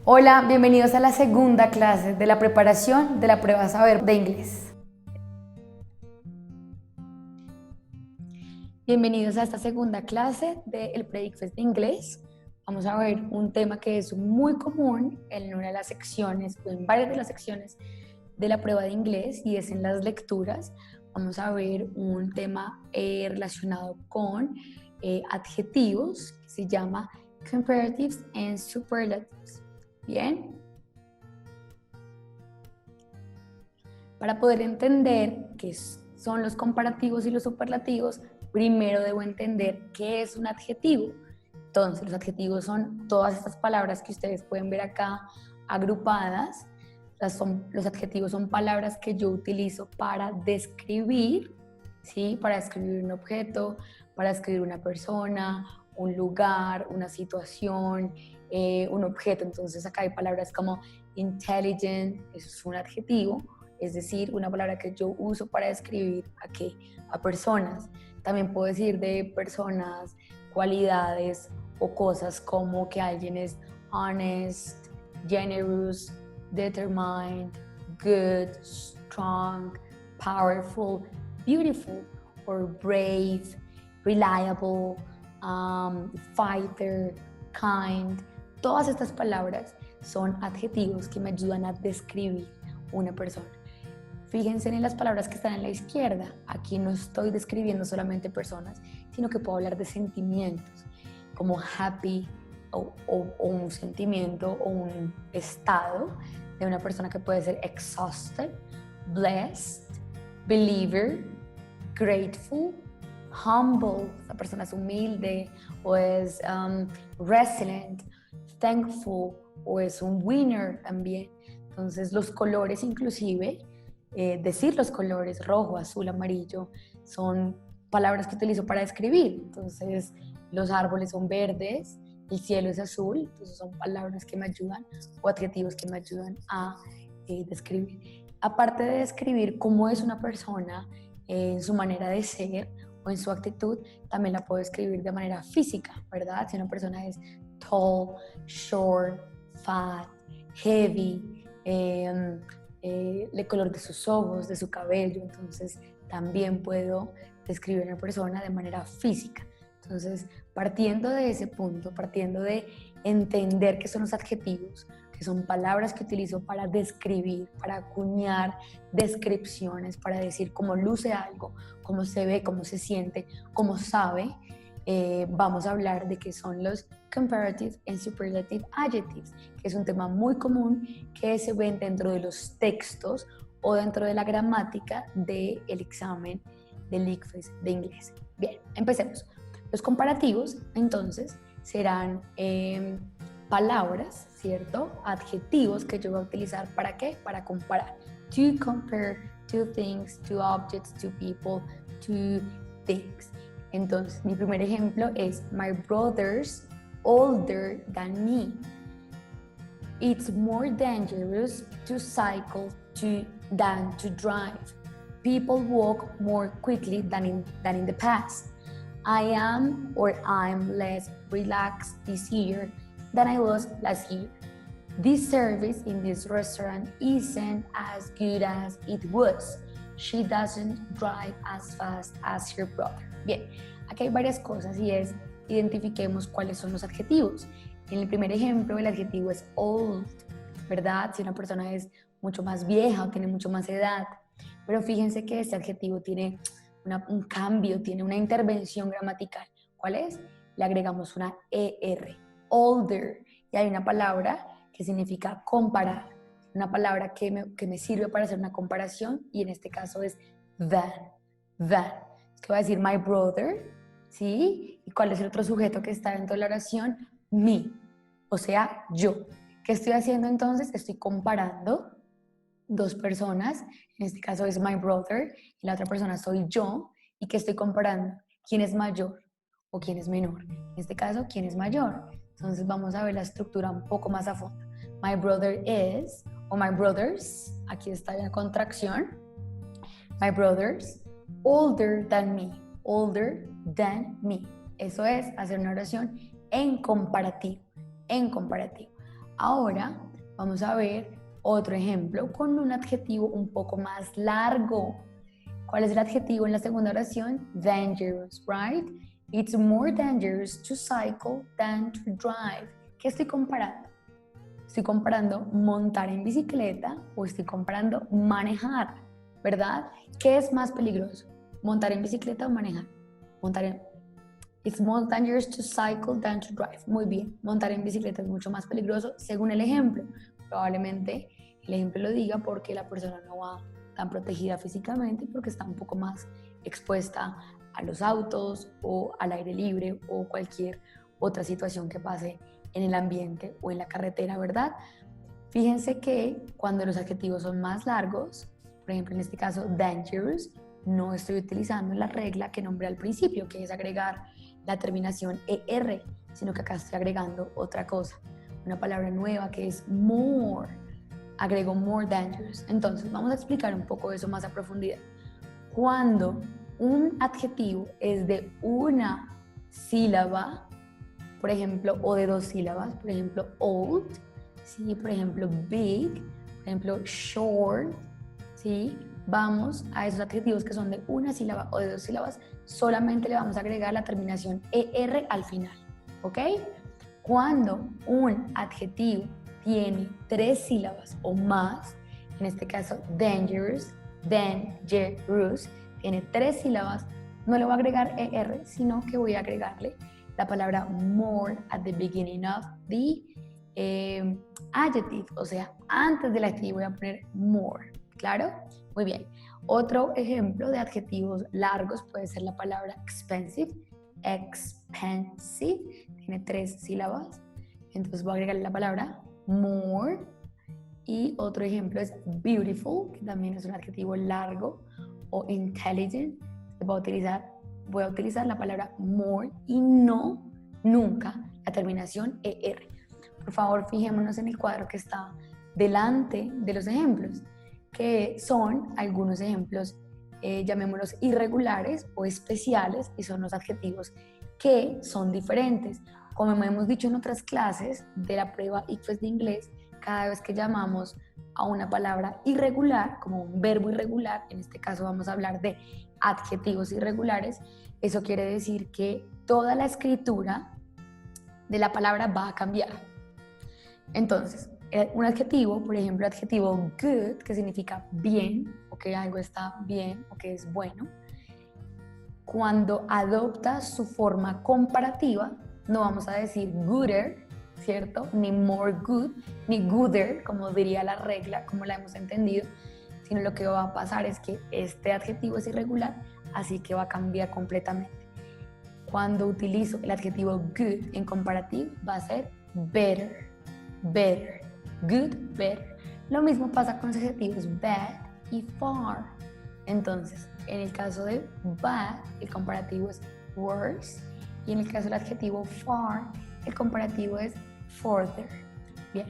Hola, bienvenidos a la segunda clase de la preparación de la prueba Saber de Inglés. Bienvenidos a esta segunda clase del Predicfest de Inglés. Vamos a ver un tema que es muy común en una de las secciones, o en varias de las secciones de la prueba de inglés, y es en las lecturas. Vamos a ver un tema relacionado con adjetivos, que se llama Comparatives and Superlatives. Bien. Para poder entender qué son los comparativos y los superlativos, primero debo entender qué es un adjetivo. Entonces, los adjetivos son todas estas palabras que ustedes pueden ver acá agrupadas. Los adjetivos son palabras que yo utilizo para describir, ¿sí? Para describir un objeto, para describir una persona, un lugar, una situación, un objeto. Entonces, acá hay palabras como intelligent, eso es un adjetivo, es decir, una palabra que yo uso para describir a personas. También puedo decir de personas, cualidades o cosas como que alguien es honest, generous, determined, good, strong, powerful, beautiful, or brave, reliable, fighter, kind. Todas estas palabras son adjetivos que me ayudan a describir una persona. Fíjense en las palabras que están en la izquierda. Aquí no estoy describiendo solamente personas, sino que puedo hablar de sentimientos, como happy o un sentimiento o un estado de una persona que puede ser exhausted, blessed, believer, grateful, humble, esa persona es humilde, o es resilient, thankful, o es un winner también. Entonces los colores inclusive, decir los colores rojo, azul, amarillo, son palabras que utilizo para describir. Entonces los árboles son verdes, el cielo es azul, entonces son palabras que me ayudan o adjetivos que me ayudan a describir. Aparte de describir cómo es una persona en su manera de ser o en su actitud, también la puedo describir de manera física, ¿verdad? Si una persona es tall, short, fat, heavy, el color de sus ojos, de su cabello, entonces también puedo describir a una persona de manera física. Entonces, partiendo de ese punto, partiendo de entender qué son los adjetivos, que son palabras que utilizo para describir, para acuñar descripciones, para decir cómo luce algo, cómo se ve, cómo se siente, cómo sabe, vamos a hablar de qué son los comparative and superlative adjectives, que es un tema muy común que se ven dentro de los textos o dentro de la gramática del examen del ICFES de inglés. Bien, empecemos. Los comparativos, entonces, serán palabras, ¿cierto? Adjetivos que yo voy a utilizar, ¿para qué? Para comparar. To compare two things, two objects, two people, two things. Entonces, mi primer ejemplo es my brother's older than me. It's more dangerous to cycle than to drive. People walk more quickly than in the past. I'm less relaxed this year than I was last year. This service in this restaurant isn't as good as it was. She doesn't drive as fast as her brother. Bien, aquí hay varias cosas y es, identifiquemos cuáles son los adjetivos. En el primer ejemplo, el adjetivo es old, ¿verdad? Si una persona es mucho más vieja o tiene mucho más edad. Pero fíjense que este adjetivo tiene un cambio, tiene una intervención gramatical. ¿Cuál es? Le agregamos una ER, older, y hay una palabra que significa comparar, una palabra que me sirve para hacer una comparación, y en este caso es than. Es que va a decir my brother, ¿sí? ¿Y cuál es el otro sujeto que está dentro de la oración? Me, o sea, yo. ¿Qué estoy haciendo entonces? Estoy comparando dos personas, en este caso es my brother y la otra persona soy yo, y que estoy comparando quién es mayor o quién es menor. En este caso, quién es mayor. Entonces vamos a ver la estructura un poco más a fondo. My brother is, o my brothers, aquí está la contracción. My brothers older than me, older than me. Eso es hacer una oración en comparativo, en comparativo. Ahora vamos a ver otro ejemplo con un adjetivo un poco más largo. ¿Cuál es el adjetivo en la segunda oración? Dangerous, right? It's more dangerous to cycle than to drive. ¿Qué estoy comparando? Estoy comparando montar en bicicleta o estoy comparando manejar, ¿verdad? ¿Qué es más peligroso? ¿Montar en bicicleta o manejar? It's more dangerous to cycle than to drive. Muy bien, montar en bicicleta es mucho más peligroso según el ejemplo. Probablemente el ejemplo lo diga porque la persona no va tan protegida físicamente, porque está un poco más expuesta a los autos o al aire libre o cualquier otra situación que pase en el ambiente o en la carretera, ¿verdad? Fíjense que cuando los adjetivos son más largos, por ejemplo en este caso dangerous, no estoy utilizando la regla que nombré al principio, que es agregar la terminación ER, sino que acá estoy agregando otra cosa, una palabra nueva que es more. Agrego more dangerous. Entonces vamos a explicar un poco eso más a profundidad. Cuando un adjetivo es de una sílaba, por ejemplo, o de dos sílabas, por ejemplo, old, ¿sí? Por ejemplo, big, por ejemplo, short, ¿sí? Vamos a esos adjetivos que son de una sílaba o de dos sílabas, solamente le vamos a agregar la terminación ER al final, ¿ok? Cuando un adjetivo tiene tres sílabas o más, en este caso dangerous, tiene tres sílabas, no le voy a agregar ER, sino que voy a agregarle la palabra more at the beginning of the adjective, o sea, antes del adjetivo voy a poner more, ¿claro? Muy bien. Otro ejemplo de adjetivos largos puede ser la palabra expensive, tiene tres sílabas, entonces voy a agregarle la palabra more. Y otro ejemplo es beautiful, que también es un adjetivo largo, o intelligent. Voy a utilizar la palabra more y no nunca la terminación ER. Por favor, fijémonos en el cuadro que está delante de los ejemplos, que son algunos ejemplos, llamémoslos irregulares o especiales, y son los adjetivos que son diferentes. Como hemos dicho en otras clases de la prueba ICFES de inglés, cada vez que llamamos a una palabra irregular, como un verbo irregular, en este caso vamos a hablar de adjetivos irregulares, eso quiere decir que toda la escritura de la palabra va a cambiar. Entonces, un adjetivo, por ejemplo, el adjetivo good, que significa bien, o que algo está bien, o que es bueno, cuando adopta su forma comparativa, no vamos a decir gooder, ¿cierto? Ni more good, ni gooder, como diría la regla, como la hemos entendido, sino lo que va a pasar es que este adjetivo es irregular, así que va a cambiar completamente. Cuando utilizo el adjetivo good en comparativo, va a ser better, better, good, better. Lo mismo pasa con los adjetivos bad y far. Entonces, en el caso de bad, el comparativo es worse, y en el caso del adjetivo far, el comparativo es further. Bien.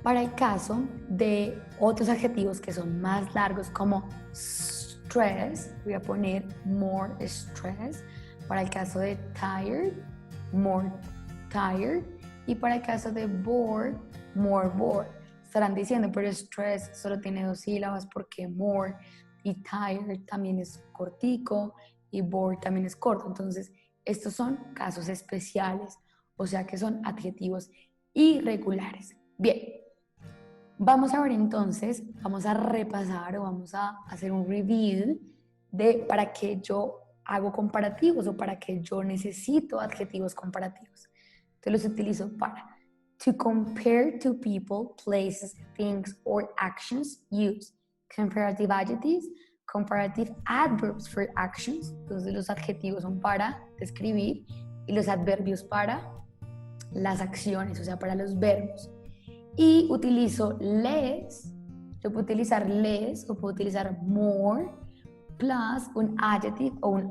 Para el caso de otros adjetivos que son más largos, como stress, voy a poner more stress. Para el caso de tired, more tired. Y para el caso de bored, more bored. Estarán diciendo, pero stress solo tiene dos sílabas, porque more y tired también es cortico y bored también es corto. Entonces, estos son casos especiales, o sea que son adjetivos irregulares. Bien, vamos a ver entonces, vamos a repasar o vamos a hacer un review de para qué yo hago comparativos o para qué yo necesito adjetivos comparativos. Entonces los utilizo para to compare two people, places, things, or actions. Use comparative adjectives, comparative adverbs for actions. Entonces los adjetivos son para describir y los adverbios para las acciones, o sea, para los verbos. Y utilizo less, yo puedo utilizar less o puedo utilizar more, plus un adjective o un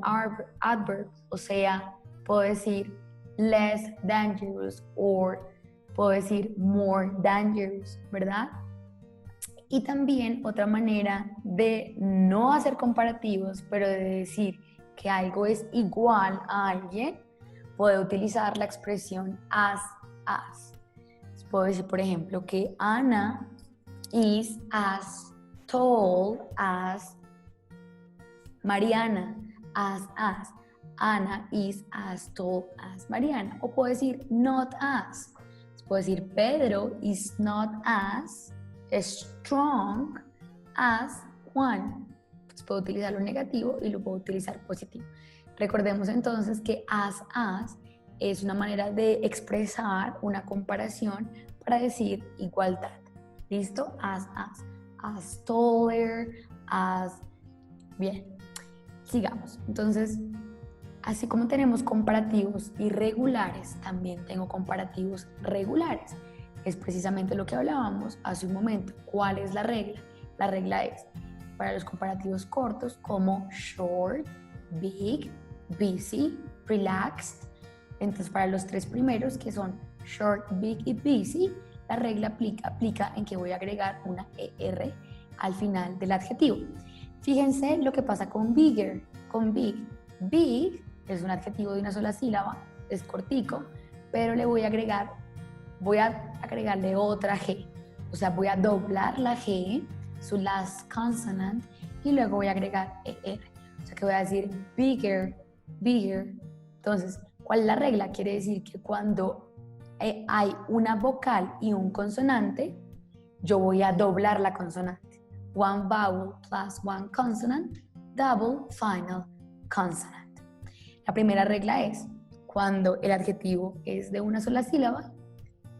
adverb, o sea, puedo decir less dangerous o puedo decir more dangerous, ¿verdad? Y también otra manera de no hacer comparativos, pero de decir que algo es igual a alguien, puedo utilizar la expresión as. Puedo decir, por ejemplo, que Ana is as tall as Mariana. As. Ana is as tall as Mariana. O puedo decir not as. Puedo decir Pedro is not as strong as Juan. Pues puedo utilizar lo negativo y lo puedo utilizar positivo. Recordemos entonces que as es una manera de expresar una comparación para decir igualdad. ¿Listo? As taller, as... Bien, sigamos. Entonces, así como tenemos comparativos irregulares, también tengo comparativos regulares. Es precisamente lo que hablábamos hace un momento. ¿Cuál es la regla? La regla es para los comparativos cortos como short, big, busy, relaxed. Entonces, para los tres primeros, que son short, big y busy, la regla aplica en que voy a agregar una ER al final del adjetivo. Fíjense lo que pasa con bigger, con big. Big es un adjetivo de una sola sílaba, es cortico, pero le voy a agregarle otra G. O sea, voy a doblar la G, su last consonant, y luego voy a agregar ER. O sea, que voy a decir bigger, bigger. Entonces, ¿cuál es la regla? Quiere decir que cuando hay una vocal y un consonante, yo voy a doblar la consonante. One vowel plus one consonant, double final consonant. La primera regla es cuando el adjetivo es de una sola sílaba,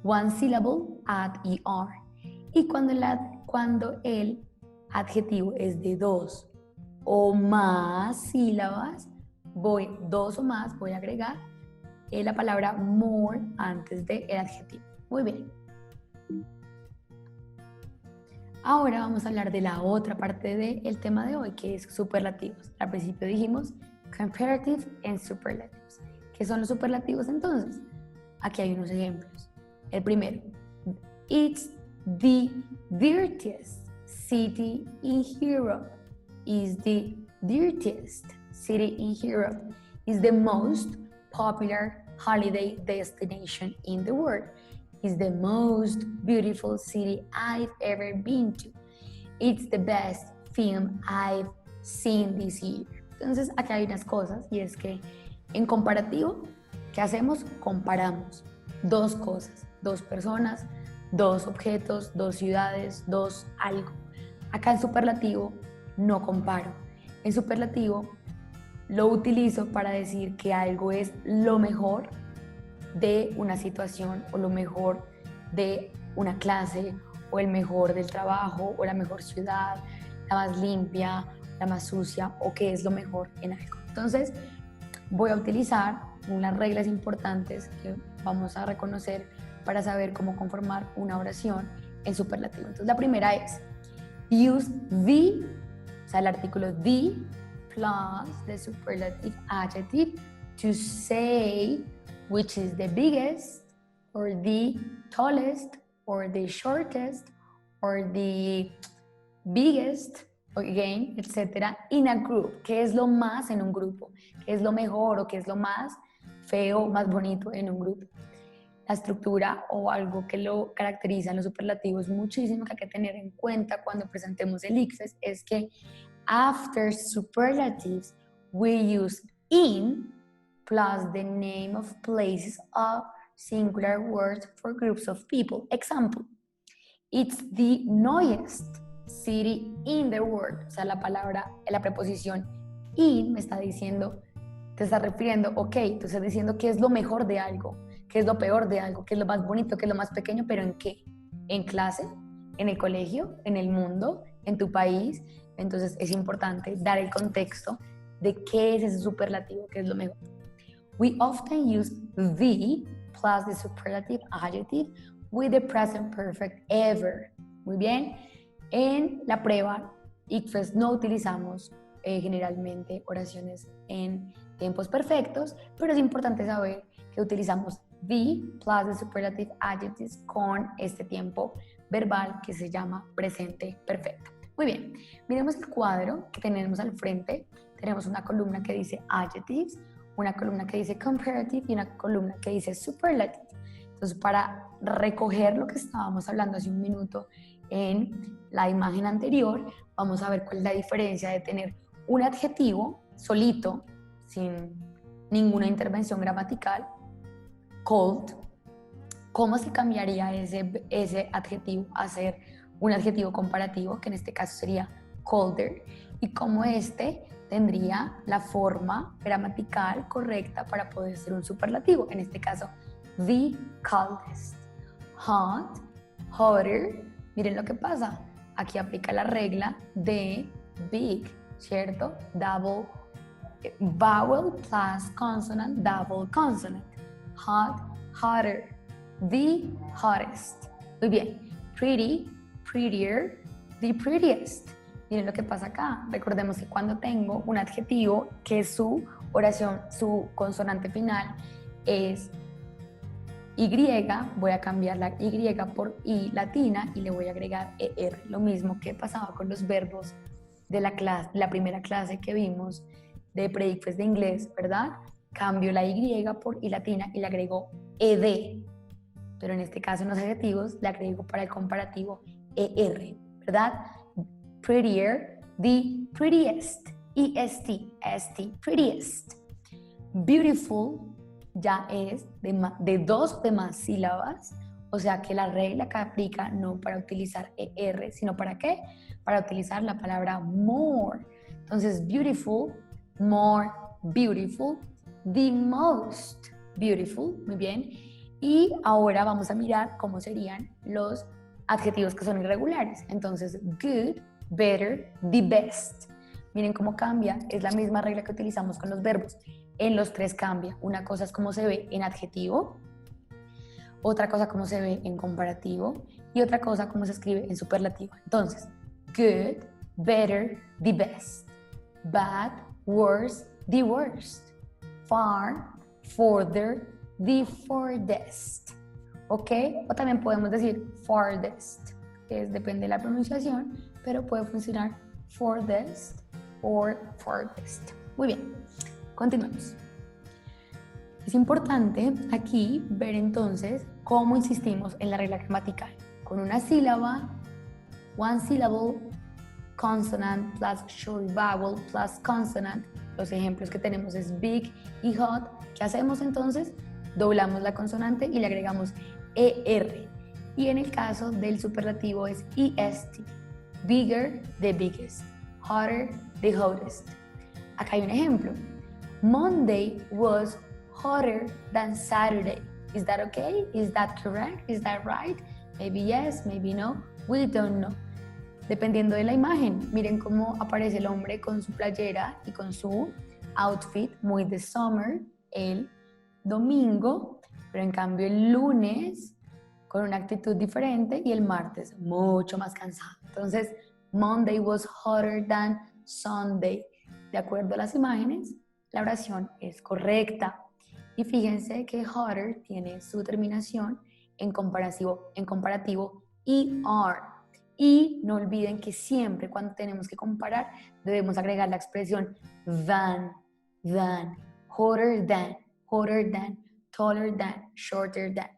one syllable, add ER. Y cuando el adjetivo es de dos o más sílabas, voy a agregar la palabra more antes del adjetivo. Muy bien. Ahora vamos a hablar de la otra parte del tema de hoy, que es superlativos. Al principio dijimos comparative and superlatives. ¿Qué son los superlativos entonces? Aquí hay unos ejemplos. El primero, it's the dirtiest city in Europe. Is the dirtiest city in Europe. Is the most popular holiday destination in the world. Is the most beautiful city I've ever been to. It's the best film I've seen this year. Entonces, acá hay unas cosas, y es que en comparativo, ¿qué hacemos? Comparamos dos cosas, dos personas, dos objetos, dos ciudades, dos algo. Acá en superlativo no comparo. En superlativo lo utilizo para decir que algo es lo mejor de una situación o lo mejor de una clase o el mejor del trabajo o la mejor ciudad, la más limpia, la más sucia o qué es lo mejor en algo. Entonces voy a utilizar unas reglas importantes que vamos a reconocer para saber cómo conformar una oración en superlativo. Entonces la primera es use the, o sea el artículo the plus the superlative adjective to say which is the biggest, or the tallest, or the shortest, or the biggest, again, etc. in a group. ¿Qué es lo más en un grupo? ¿Qué es lo mejor o qué es lo más feo, más bonito en un grupo? La estructura o algo que lo caracteriza en los superlativos muchísimo que hay que tener en cuenta cuando presentemos el ICFES es que after superlatives we use in plus the name of places or singular words for groups of people. Example, it's the noisiest city in the world. O sea, la preposición in me está diciendo, te está refiriendo, ok, te está diciendo qué es lo mejor de algo, qué es lo peor de algo, qué es lo más bonito, qué es lo más pequeño, pero ¿en qué? ¿En clase? ¿En el colegio? ¿En el mundo? ¿En tu país? Entonces es importante dar el contexto de qué es ese superlativo, qué es lo mejor. We often use the plus the superlative adjective with the present perfect ever. Muy bien. En la prueba ICFES no utilizamos generalmente oraciones en tiempos perfectos, pero es importante saber que utilizamos the plus the superlative adjectives con este tiempo verbal que se llama presente perfecto. Muy bien, miremos el cuadro que tenemos al frente. tenemos una columna que dice adjectives, una columna que dice comparative y una columna que dice superlative. Entonces, para recoger lo que estábamos hablando hace un minuto en la imagen anterior, vamos a ver cuál es la diferencia de tener un adjetivo solito, sin ninguna intervención gramatical, cold. ¿Cómo se cambiaría ese adjetivo a ser un adjetivo comparativo, que en este caso sería colder? Y cómo este tendría la forma gramatical correcta para poder ser un superlativo, en este caso, the coldest. Hot, hotter. Miren lo que pasa. Aquí aplica la regla de big, ¿cierto? Double vowel plus consonant, double consonant. Hot, hotter. The hottest. Muy bien. Pretty, prettier, the prettiest. Miren lo que pasa acá. Recordemos que cuando tengo un adjetivo que su oración, su consonante final es Y, voy a cambiar la Y por I latina y le voy a agregar ER. Lo mismo que pasaba con los verbos de la primera clase que vimos de Predicfes de inglés, ¿verdad? Cambio la Y por I latina y le agrego ED. Pero en este caso en los adjetivos le agrego para el comparativo ER, ¿verdad? Prettier, the prettiest. EST, prettiest. Beautiful ya es de dos o de más sílabas, o sea que la regla que aplica no para utilizar ER, sino ¿para qué? Para utilizar la palabra more. Entonces, beautiful, more beautiful, the most beautiful, muy bien. Y ahora vamos a mirar cómo serían los adjetivos que son irregulares. Entonces, good, better, the best. Miren cómo cambia, es la misma regla que utilizamos con los verbos. En los tres cambia. Una cosa es cómo se ve en adjetivo, otra cosa cómo se ve en comparativo y otra cosa cómo se escribe en superlativo. Entonces, good, better, the best. Bad, worse, the worst. Far, further, the furthest. ¿Ok? O también podemos decir farthest, que depende de la pronunciación, pero puede funcionar furthest or farthest. Muy bien. Continuemos. Es importante aquí ver entonces cómo insistimos en la regla gramatical. Con una sílaba, one syllable, consonant plus short vowel plus consonant. Los ejemplos que tenemos es big y hot. ¿Qué hacemos entonces? Doblamos la consonante y le agregamos ER. Y en el caso del superlativo es EST. Bigger, the biggest. Hotter, the hottest. Acá hay un ejemplo. Monday was hotter than Saturday. Is that okay? Is that correct? Is that right? Maybe yes, maybe no. We don't know. Dependiendo de la imagen, miren cómo aparece el hombre con su playera y con su outfit muy de summer el domingo, pero en cambio el lunes con una actitud diferente y el martes mucho más cansado. Entonces, Monday was hotter than Sunday. De acuerdo a las imágenes, la oración es correcta. Y fíjense que hotter tiene su terminación en comparativo ER. Y no olviden que siempre cuando tenemos que comparar debemos agregar la expresión than, hotter than, taller than, shorter than.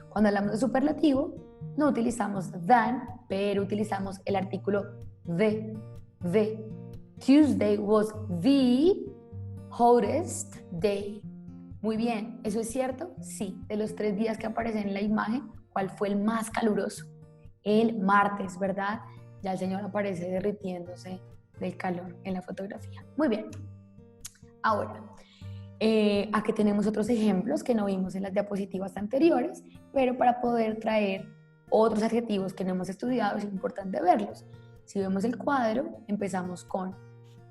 Cuando hablamos de superlativo no utilizamos than, pero utilizamos el artículo the. Tuesday was the hottest day. Muy bien, ¿eso es cierto? Sí, de los 3 días que aparecen en la imagen, ¿cuál fue el más caluroso? El martes, ¿verdad? Ya el señor aparece derritiéndose del calor en la fotografía. Muy bien. Ahora, aquí tenemos otros ejemplos que no vimos en las diapositivas anteriores, pero para poder traer otros adjetivos que no hemos estudiado es importante verlos. Si vemos el cuadro, empezamos con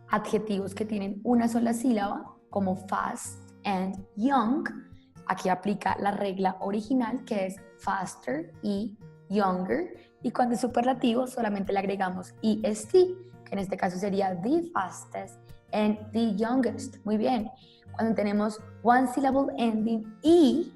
adjetivos que tienen una sola sílaba, como fast and young. Aquí aplica la regla original, que es faster y younger. Y cuando es superlativo, solamente le agregamos EST, que en este caso sería the fastest and the youngest. Muy bien. Cuando tenemos one syllable ending E,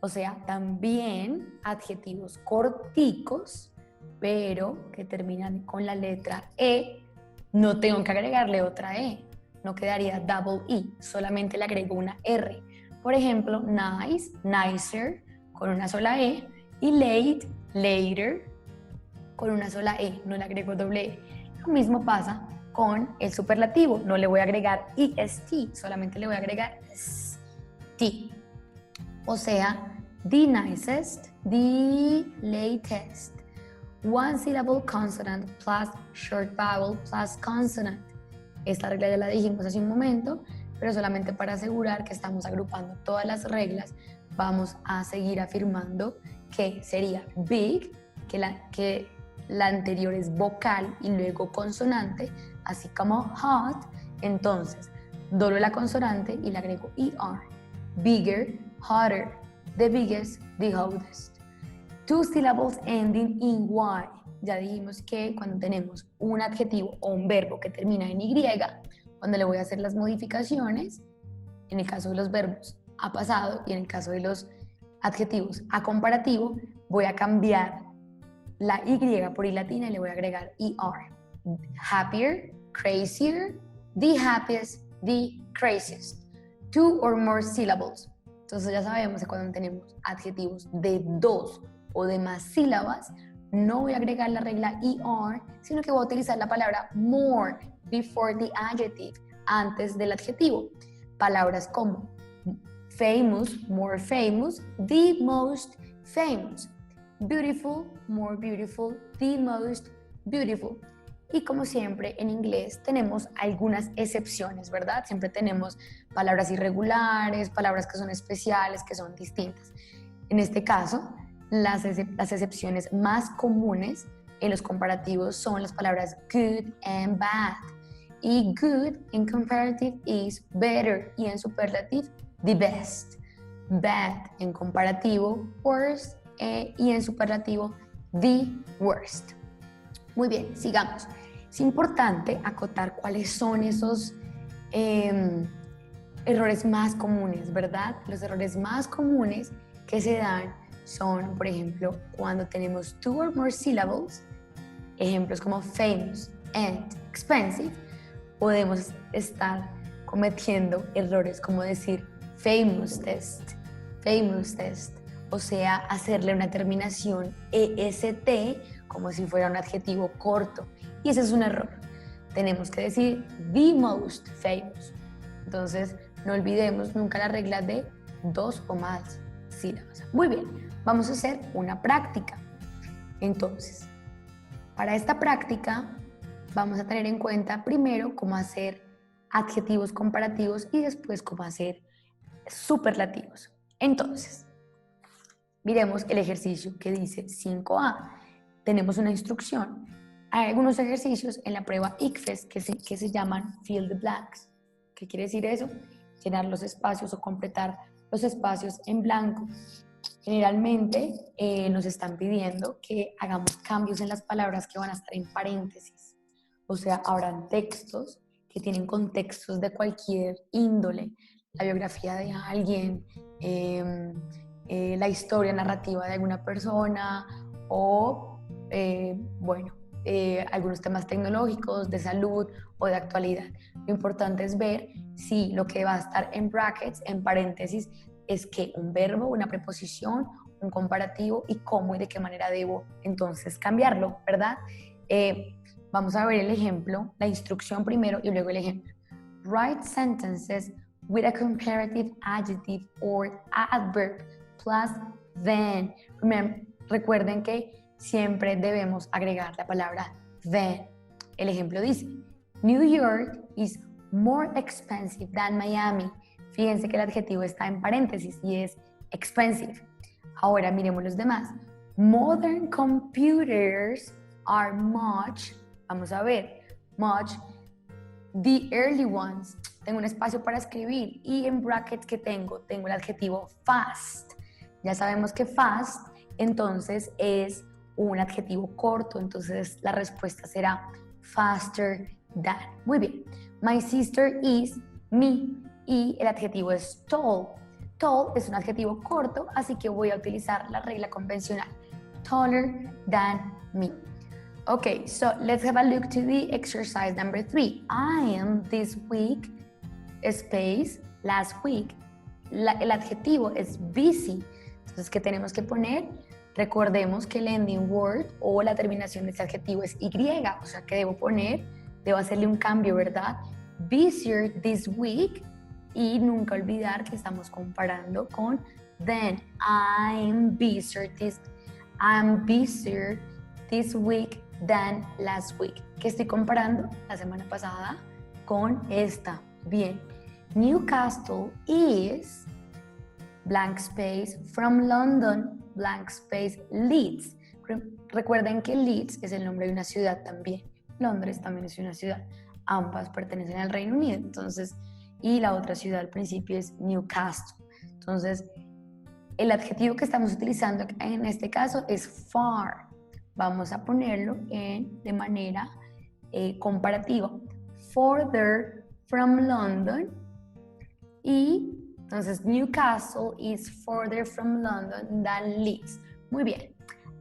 o sea, también adjetivos corticos, pero que terminan con la letra E, no tengo que agregarle otra E. no quedaría double E, solamente le agrego una R. Por ejemplo, nice, nicer, con una sola E, y late, later, con una sola E, no le agrego doble E. Lo mismo pasa con el superlativo, no le voy a agregar est, solamente le voy a agregar st. O sea, the nicest, the latest. One syllable consonant plus short vowel plus consonant. Esta regla ya la dijimos hace un momento, pero solamente para asegurar que estamos agrupando todas las reglas, vamos a seguir afirmando que sería big, que la anterior es vocal y luego consonante, así como hot. Entonces, doblo la consonante y le agrego ER. Bigger, hotter, the biggest, the hottest. Two syllables ending in Y. Ya dijimos que cuando tenemos un adjetivo o un verbo que termina en Y, cuando le voy a hacer las modificaciones, en el caso de los verbos a pasado y en el caso de los adjetivos a comparativo, voy a cambiar la Y por I latina y le voy a agregar ER. Happier, crazier, the happiest, the craziest. Two or more syllables. Entonces ya sabemos que cuando tenemos adjetivos de dos o de más sílabas, no voy a agregar la regla ER, sino que voy a utilizar la palabra more before the adjective, antes del adjetivo. Palabras como famous, more famous, the most famous. Beautiful, more beautiful, the most beautiful. Y como siempre en inglés tenemos algunas excepciones, ¿verdad? Siempre tenemos palabras irregulares, palabras que son especiales, que son distintas. En este caso, las excepciones más comunes en los comparativos son las palabras good and bad. Y good en comparative is better y en superlative the best. Bad en comparativo worst y en superlativo the worst. Muy bien, sigamos. Es importante acotar cuáles son esos errores más comunes, ¿verdad? Los errores más comunes que se dan son, por ejemplo, cuando tenemos two or more syllables, ejemplos como famous and expensive, podemos estar cometiendo errores como decir famous test, o sea, hacerle una terminación EST como si fuera un adjetivo corto. Y ese es un error. Tenemos que decir the most famous. Entonces, no olvidemos nunca la regla de dos o más sílabas. Muy bien, vamos a hacer una práctica. Entonces, para esta práctica vamos a tener en cuenta primero cómo hacer adjetivos comparativos y después cómo hacer superlativos. Entonces, miremos el ejercicio que dice 5A. Tenemos una instrucción. Hay algunos ejercicios en la prueba ICFES que se llaman Fill the Blanks. ¿Qué quiere decir eso? Llenar los espacios o completar los espacios en blanco. Generalmente nos están pidiendo que hagamos cambios en las palabras que van a estar en paréntesis. O sea, habrán textos que tienen contextos de cualquier índole. La biografía de alguien, la historia narrativa de alguna persona o, algunos temas tecnológicos, de salud o de actualidad. Lo importante es ver si lo que va a estar en brackets, en paréntesis, es que un verbo, una preposición, un comparativo y cómo y de qué manera debo entonces cambiarlo, ¿verdad? Vamos a ver el ejemplo, la instrucción primero y luego el ejemplo. Write sentences with a comparative adjective or adverb plus than. Recuerden que siempre debemos agregar la palabra than. El ejemplo dice, New York is more expensive than Miami. Fíjense que el adjetivo está en paréntesis y es expensive. Ahora miremos los demás. Modern computers are much, vamos a ver, much, the early ones. Tengo un espacio para escribir y en brackets que tengo el adjetivo fast. Ya sabemos que fast entonces es un adjetivo corto, entonces la respuesta será faster than. Muy bien. My sister is me y el adjetivo es tall. Tall es un adjetivo corto, así que voy a utilizar la regla convencional. Taller than me. Okay, so let's have a look to the exercise number 3. I am this week, space, last week. El adjetivo es busy. Entonces, ¿qué tenemos que poner? Recordemos que el ending word o la terminación de este adjetivo es Y, o sea que debo hacerle un cambio, ¿verdad? Busier this week, y nunca olvidar que estamos comparando con then. I'm busier this week than last week. ¿Qué estoy comparando? La semana pasada con esta. Bien. Newcastle is blank space from London blank space Leeds. Recuerden que Leeds es el nombre de una ciudad también. Londres también es una ciudad. Ambas pertenecen al Reino Unido. Entonces, y la otra ciudad al principio es Newcastle. Entonces, el adjetivo que estamos utilizando en este caso es far. Vamos a ponerlo de manera comparativa. Further from London. Y entonces Newcastle is further from London than Leeds. Muy bien.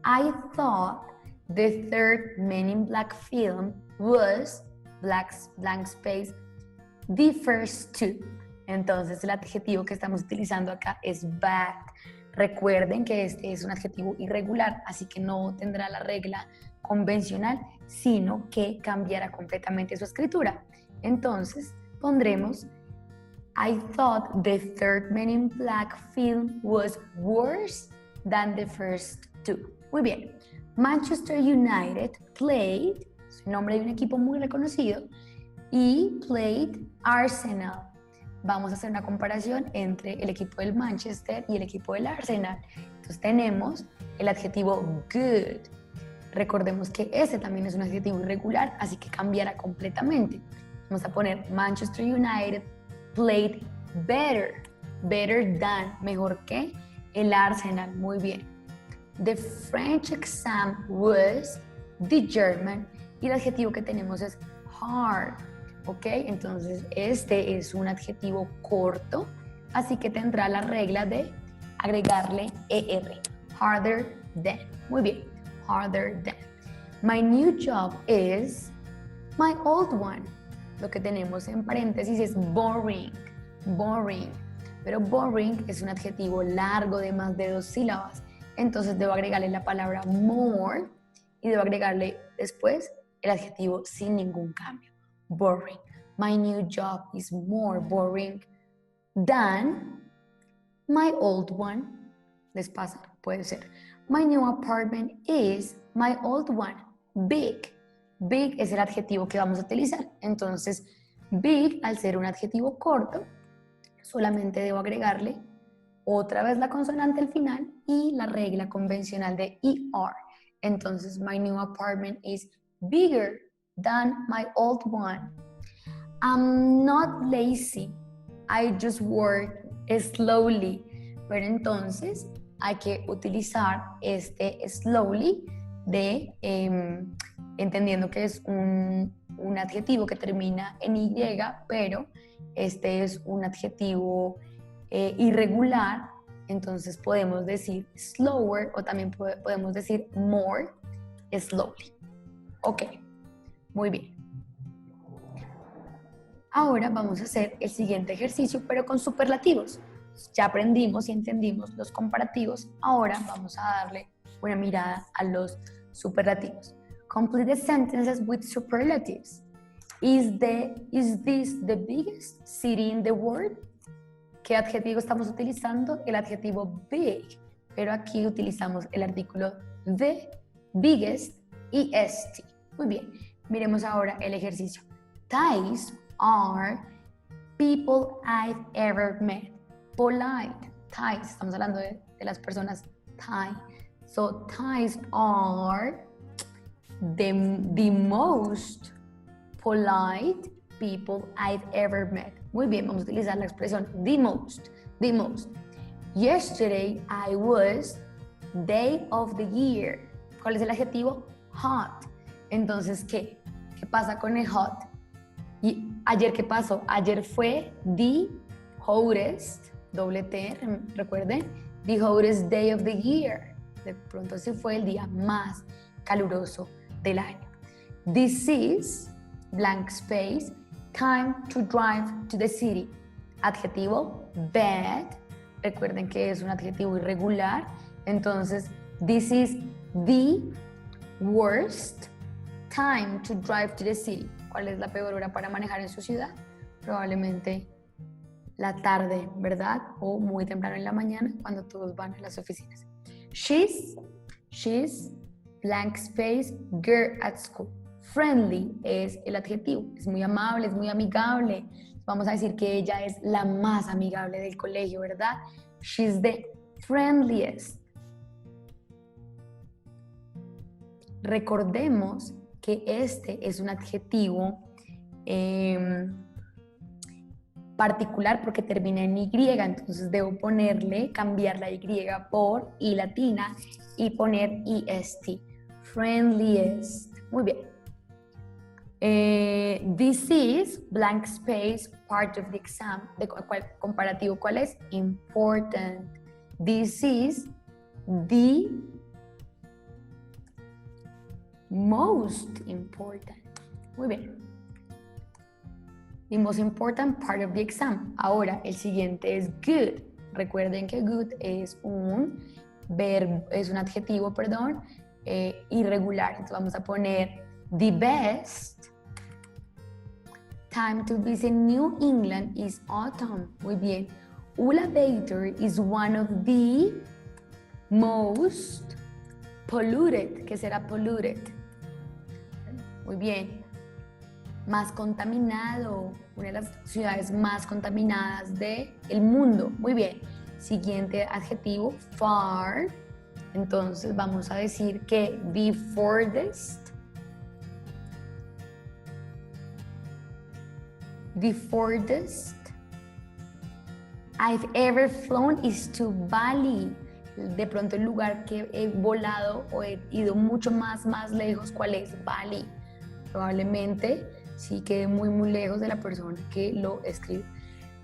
I thought the third Men in Black film was blank space the first two. Entonces el adjetivo que estamos utilizando acá es bad. Recuerden que este es un adjetivo irregular, así que no tendrá la regla convencional, sino que cambiará completamente su escritura. Entonces pondremos I thought the third Men in Black film was worse than the first two. Muy bien. Manchester United played, es el nombre de un equipo muy reconocido, y played Arsenal. Vamos a hacer una comparación entre el equipo del Manchester y el equipo del Arsenal. Entonces tenemos el adjetivo good. Recordemos que ese también es un adjetivo irregular, así que cambiará completamente. Vamos a poner Manchester United played better than, mejor que el Arsenal. Muy bien. The French exam was the German, y el adjetivo que tenemos es hard. ¿Ok? Entonces este es un adjetivo corto, así que tendrá la regla de agregarle ER. Harder than. Muy bien. Harder than. My new job is my old one. Lo que tenemos en paréntesis es boring. Boring. Pero boring es un adjetivo largo de más de 2 sílabas. Entonces debo agregarle la palabra more y debo agregarle después el adjetivo sin ningún cambio. Boring. My new job is more boring than my old one. Les pasa, puede ser. My new apartment is my old one. Big. Big es el adjetivo que vamos a utilizar. Entonces, big, al ser un adjetivo corto, solamente debo agregarle otra vez la consonante al final y la regla convencional de ER. Entonces, my new apartment is bigger than my old one. I'm not lazy. I just work slowly. Pero entonces hay que utilizar este slowly entendiendo que es un adjetivo que termina en Y, pero este es un adjetivo irregular. Entonces podemos decir slower o también podemos decir more slowly. Ok, muy bien. Ahora vamos a hacer el siguiente ejercicio, pero con superlativos. Ya aprendimos y entendimos los comparativos. Ahora vamos a darle una mirada a los superlativos. Complete the sentences with superlatives. Is this the biggest city in the world? ¿Qué adjetivo estamos utilizando? El adjetivo big. Pero aquí utilizamos el artículo the, biggest y est. Muy bien. Miremos ahora el ejercicio. Ties are people I've ever met. Polite. Ties. Estamos hablando de las personas tie. So ties are the most polite people I've ever met. Muy bien, vamos a utilizar la expresión the most. The most. Yesterday I was day of the year. ¿Cuál es el adjetivo? Hot. Entonces, ¿qué pasa con el hot? Y ayer, ¿qué pasó? Ayer fue the hottest, doble T, recuerden, the hottest day of the year. De pronto se fue el día más caluroso del año. This is, blank space, time to drive to the city. Adjetivo, bad. Recuerden que es un adjetivo irregular. Entonces, this is the worst time to drive to the city. ¿Cuál es la peor hora para manejar en su ciudad? Probablemente la tarde, ¿verdad? O muy temprano en la mañana cuando todos van a las oficinas. She's, blank space, girl at school. Friendly es el adjetivo, es muy amable, es muy amigable. Vamos a decir que ella es la más amigable del colegio, ¿verdad? She's the friendliest. Recordemos que este es un adjetivo particular porque termina en Y, entonces debo cambiar la Y por I latina y poner EST. Friendliest. Muy bien. This is, blank space, part of the exam. Comparativo, ¿cuál es? Important. This is the most important. Muy bien. The most important part of the exam. Ahora, el siguiente es good. Recuerden que good es un verbo, es un adjetivo, perdón, irregular. Entonces vamos a poner the best time to visit New England is autumn. Muy bien. Ulaanbaatar is one of the most polluted. ¿Qué será polluted? Muy bien. Más contaminado, una de las ciudades más contaminadas del mundo. Muy bien. Siguiente adjetivo, far. Entonces vamos a decir que the furthest I've ever flown is to Bali. De pronto el lugar que he volado o he ido mucho más lejos, ¿cuál es? Bali. Probablemente sí quede muy lejos de la persona que lo escribe.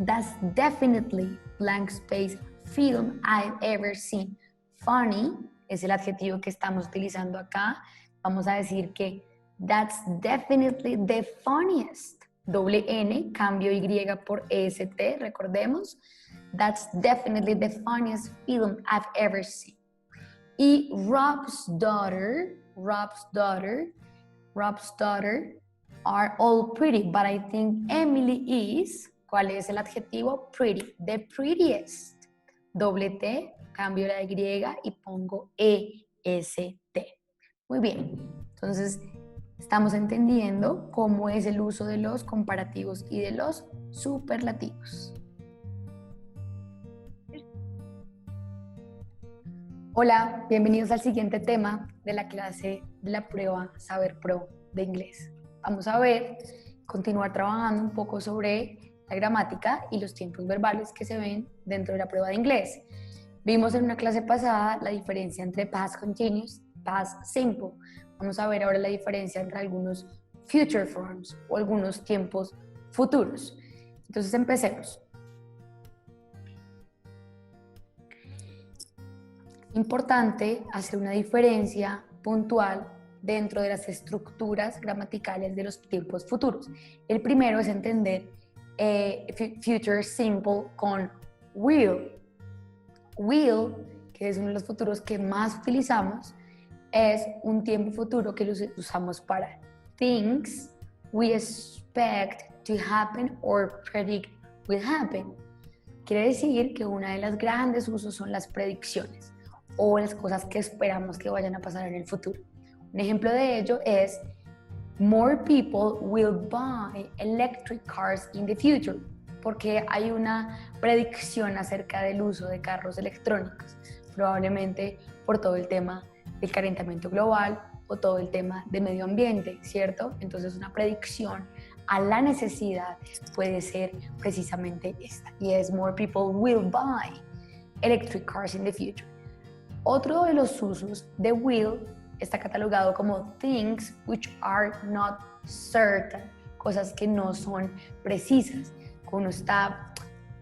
That's definitely, blank space, film I've ever seen. Funny es el adjetivo que estamos utilizando acá. Vamos a decir que that's definitely the funniest. Doble N, cambio Y por EST, recordemos. That's definitely the funniest film I've ever seen. Y Rob's daughter are all pretty, but I think Emily is, ¿cuál es el adjetivo? Pretty, the prettiest. Doble T, cambio la Y y pongo EST. Muy bien, entonces estamos entendiendo cómo es el uso de los comparativos y de los superlativos. Hola, bienvenidos al siguiente tema de la clase de la prueba Saber Pro de inglés. Vamos a continuar trabajando un poco sobre la gramática y los tiempos verbales que se ven dentro de la prueba de inglés. Vimos en una clase pasada la diferencia entre past continuous, past simple. Vamos a ver ahora la diferencia entre algunos future forms o algunos tiempos futuros. Entonces empecemos. Importante hacer una diferencia puntual dentro de las estructuras gramaticales de los tiempos futuros. El primero es entender future simple con will. Will, que es uno de los futuros que más utilizamos, es un tiempo futuro que usamos para things we expect to happen or predict will happen. Quiere decir que una de las grandes usos son las predicciones o las cosas que esperamos que vayan a pasar en el futuro. Un ejemplo de ello es more people will buy electric cars in the future, porque hay una predicción acerca del uso de carros electrónicos, probablemente por todo el tema del calentamiento global o todo el tema de medio ambiente, ¿cierto? Entonces una predicción a la necesidad puede ser precisamente esta, y es more people will buy electric cars in the future. Otro de los usos de will está catalogado como things which are not certain, cosas que no son precisas. Uno está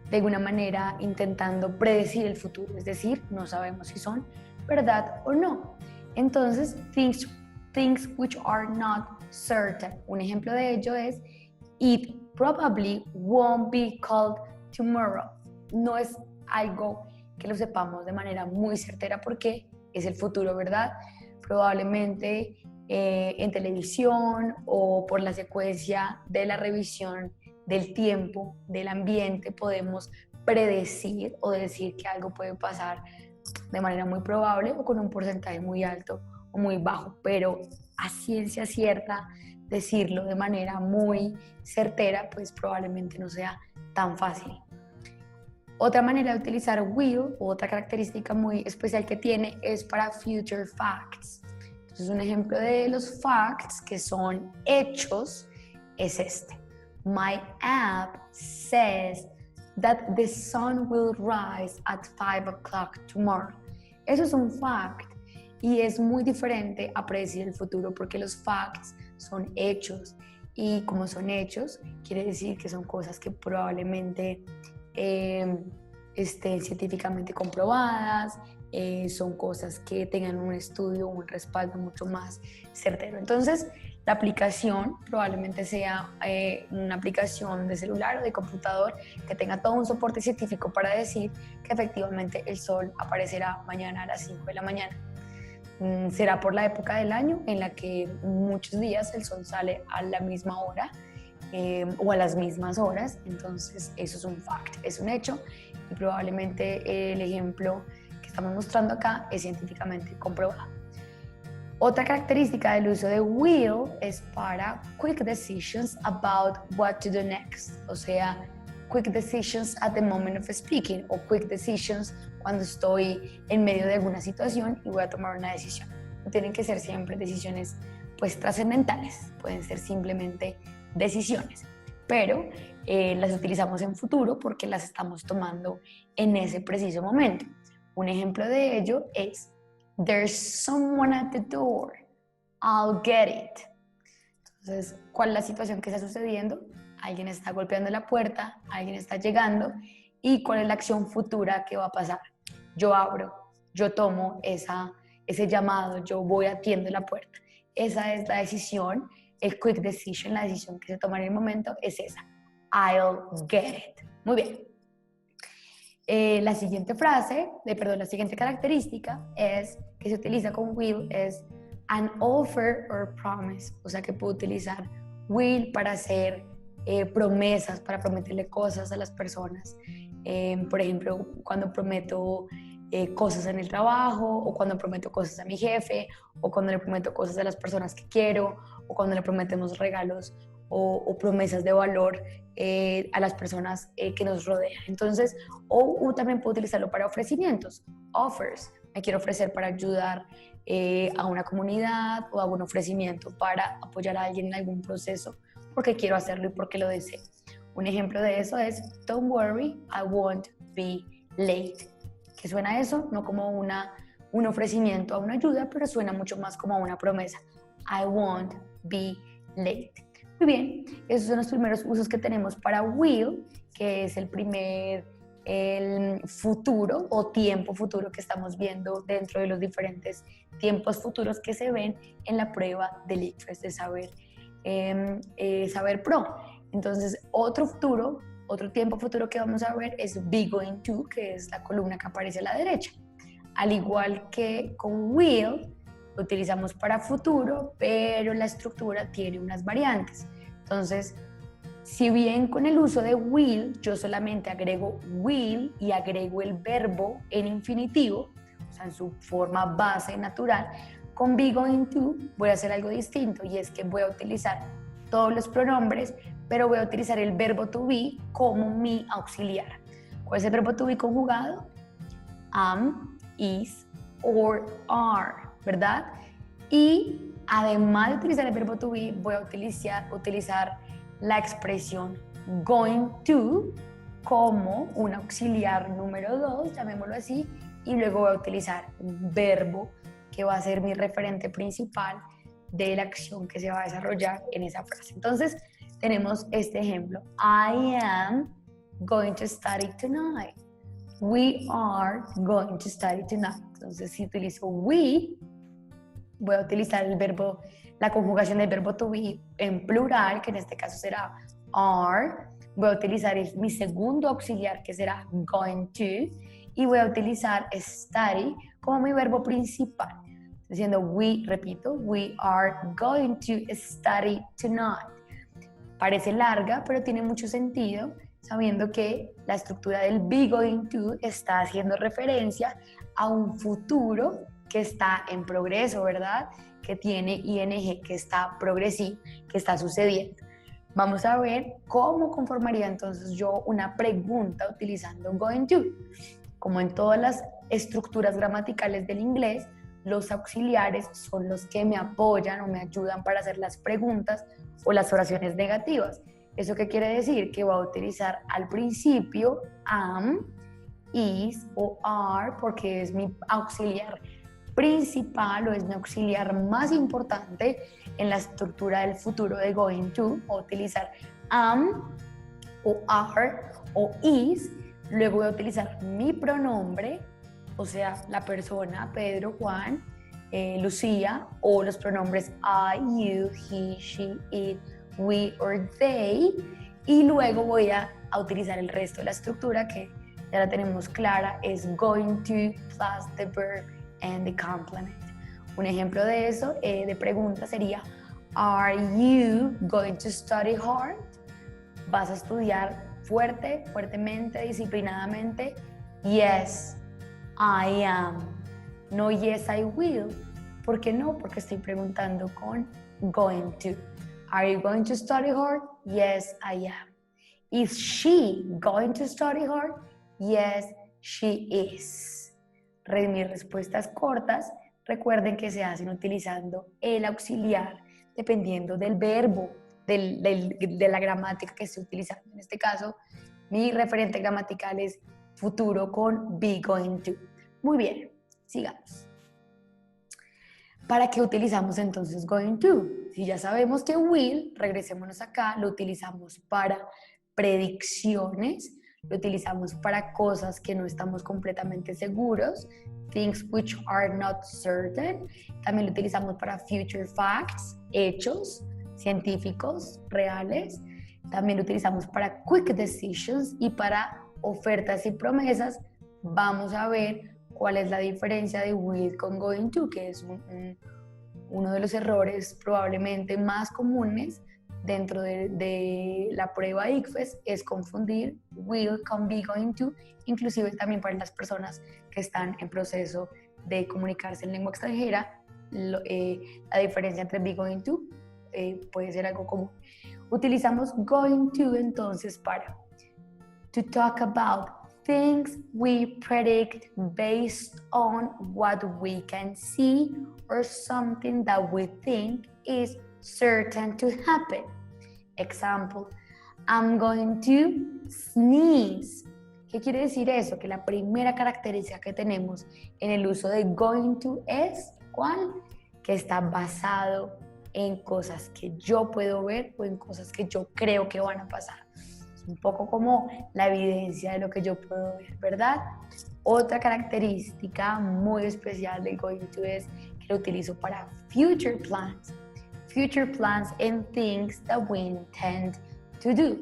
de alguna manera intentando predecir el futuro, es decir, no sabemos si son verdad o no. Entonces, things things which are not certain. Un ejemplo de ello es it probably won't be cold tomorrow. No es algo que lo sepamos de manera muy certera porque es el futuro, ¿verdad? Probablemente en televisión o por la secuencia de la revisión del tiempo, del ambiente, podemos predecir o decir que algo puede pasar de manera muy probable o con un porcentaje muy alto o muy bajo, pero a ciencia cierta decirlo de manera muy certera, pues probablemente no sea tan fácil. Otra manera de utilizar will, o otra característica muy especial que tiene, es para future facts. Entonces, un ejemplo de los facts, que son hechos, es este. My app says that the sun will rise at 5 o'clock tomorrow. Eso es un fact y es muy diferente a predecir el futuro porque los facts son hechos y como son hechos, quiere decir que son cosas que probablemente estén científicamente comprobadas, son cosas que tengan un estudio, un respaldo mucho más certero. Entonces, la aplicación probablemente sea una aplicación de celular o de computador que tenga todo un soporte científico para decir que efectivamente el sol aparecerá mañana a las 5 de la mañana. Será por la época del año en la que muchos días el sol sale a la misma hora o a las mismas horas, entonces eso es un fact, es un hecho y probablemente el ejemplo que estamos mostrando acá es científicamente comprobado. Otra característica del uso de will es para quick decisions about what to do next, o sea, quick decisions at the moment of speaking o quick decisions cuando estoy en medio de alguna situación y voy a tomar una decisión. No tienen que ser siempre decisiones pues trascendentales, pueden ser simplemente decisiones, pero las utilizamos en futuro porque las estamos tomando en ese preciso momento. Un ejemplo de ello es there's someone at the door, I'll get it. Entonces, ¿cuál es la situación que está sucediendo? Alguien está golpeando la puerta, alguien está llegando y ¿cuál es la acción futura que va a pasar? Yo abro, yo tomo ese llamado, yo voy atiendo la puerta. Esa es la decisión, el quick decision, la decisión que se toma en el momento es esa. I'll get it. Muy bien. La siguiente la siguiente característica es que se utiliza con will es an offer or promise, o sea que puedo utilizar will para hacer promesas, para prometerle cosas a las personas. Por ejemplo, cuando prometo cosas en el trabajo, o cuando prometo cosas a mi jefe, o cuando le prometo cosas a las personas que quiero, o cuando le prometemos regalos o promesas de valor a las personas que nos rodean. Entonces, o también puedo utilizarlo para ofrecimientos, offers. Me quiero ofrecer para ayudar a una comunidad o hago un ofrecimiento para apoyar a alguien en algún proceso porque quiero hacerlo y porque lo deseo. Un ejemplo de eso es don't worry, I won't be late. ¿Qué suena eso? No como un ofrecimiento a una ayuda, pero suena mucho más como una promesa. I won't be late. Muy bien, esos son los primeros usos que tenemos para will, que es el futuro o tiempo futuro que estamos viendo dentro de los diferentes tiempos futuros que se ven en la prueba del ICFES de Saber Pro. Entonces, otro tiempo futuro que vamos a ver es be going to, que es la columna que aparece a la derecha. Al igual que con will, lo utilizamos para futuro, pero la estructura tiene unas variantes. Entonces, si bien con el uso de will, yo solamente agrego will y agrego el verbo en infinitivo, o sea, en su forma base natural, con be going to voy a hacer algo distinto y es que voy a utilizar todos los pronombres, pero voy a utilizar el verbo to be como mi auxiliar. ¿Cuál es el verbo to be conjugado? Am, is, or are, ¿verdad? Y además de utilizar el verbo to be, voy a utilizar la expresión going to como un auxiliar número 2, llamémoslo así, y luego voy a utilizar un verbo que va a ser mi referente principal de la acción que se va a desarrollar en esa frase. Entonces, tenemos este ejemplo. I am going to study tonight. We are going to study tonight. Entonces, si utilizo we, voy a utilizar el verbo, la conjugación del verbo to be en plural, que en este caso será are. Voy a utilizar mi segundo auxiliar, que será going to, y voy a utilizar study como mi verbo principal. Diciendo repito, we are going to study tonight. Parece larga, pero tiene mucho sentido, sabiendo que la estructura del be going to está haciendo referencia a un futuro que está en progreso, ¿verdad? Que tiene ing, que está progresivo, que está sucediendo. Vamos a ver cómo conformaría entonces yo una pregunta utilizando going to. Como en todas las estructuras gramaticales del inglés, los auxiliares son los que me apoyan o me ayudan para hacer las preguntas o las oraciones negativas. ¿Eso qué quiere decir? Que voy a utilizar al principio am, is o are, porque es mi auxiliar principal o es mi auxiliar más importante en la estructura del futuro de going to. Voy a utilizar am o are o is. Luego voy a utilizar mi pronombre, o sea, la persona, Pedro, Juan, Lucía, o los pronombres I, you, he, she, it, we or they. Y luego voy a utilizar el resto de la estructura, que ya la tenemos clara, es going to plus the verb and the complement. Un ejemplo de eso, de pregunta, sería Are you going to study hard? ¿Vas a estudiar fuertemente, disciplinadamente? Yes, I am. No, yes, I will. ¿Por qué no? Porque estoy preguntando con going to. Are you going to study hard? Yes, I am. Is she going to study hard? Yes, she is. Mis respuestas cortas, recuerden que se hacen utilizando el auxiliar dependiendo del verbo, de la gramática que esté utilizando. En este caso, mi referente gramatical es futuro con be going to. Muy bien, sigamos. ¿Para qué utilizamos entonces going to? Si ya sabemos que will, regresémonos acá, lo utilizamos para predicciones, lo utilizamos para cosas que no estamos completamente seguros, things which are not certain. También lo utilizamos para future facts, hechos científicos reales. También lo utilizamos para quick decisions y para ofertas y promesas. Vamos a ver cuál es la diferencia de will con going to, que es uno de los errores probablemente más comunes dentro de la prueba ICFES, es confundir will con be going to, inclusive también para las personas que están en proceso de comunicarse en lengua extranjera. La diferencia entre be going to puede ser algo común. Utilizamos going to entonces para to talk about things we predict based on what we can see or something that we think is certain to happen. Example, I'm going to sneeze. ¿Qué quiere decir eso? Que la primera característica que tenemos en el uso de going to es, ¿cuál? Que está basado en cosas que yo puedo ver o en cosas que yo creo que van a pasar. Es un poco como la evidencia de lo que yo puedo ver, ¿verdad? Otra característica muy especial del going to es que lo utilizo para future plans. Future plans and things that we intend to do.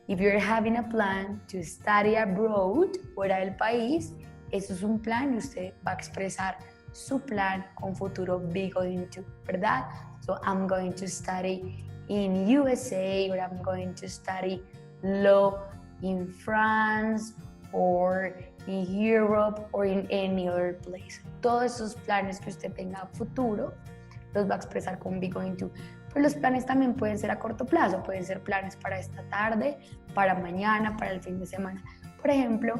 If you're having a plan to study abroad, fuera del país, eso es un plan y usted va a expresar su plan con futuro be going to, ¿verdad? So I'm going to study in USA, or I'm going to study law in France, or in Europe, or in any other place. Todos esos planes que usted tenga a futuro los va a expresar con be going to. Pero los planes también pueden ser a corto plazo, pueden ser planes para esta tarde, para mañana, para el fin de semana. Por ejemplo,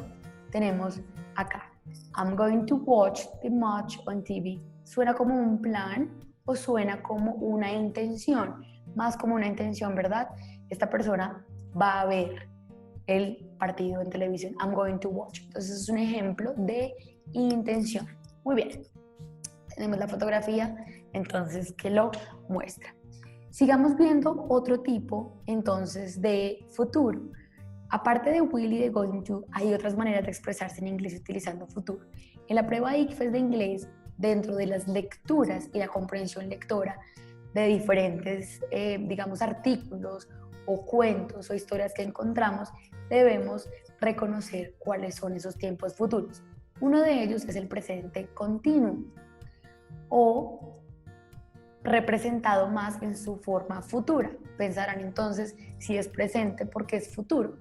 tenemos acá, I'm going to watch the match on TV. ¿Suena como un plan o suena como una intención? Más como una intención, ¿verdad? Esta persona va a ver el partido en televisión. I'm going to watch. Entonces es un ejemplo de intención. Muy bien. Tenemos la fotografía, entonces, que lo muestra. Sigamos viendo otro tipo, entonces, de futuro. Aparte de will y de going to, hay otras maneras de expresarse en inglés utilizando futuro. En la prueba ICFES de inglés dentro de las lecturas y la comprensión lectora de diferentes, digamos, artículos o cuentos o historias que encontramos, debemos reconocer cuáles son esos tiempos futuros. Uno de ellos es el presente continuo, o representado más en su forma futura. Pensarán entonces si es presente porque es futuro.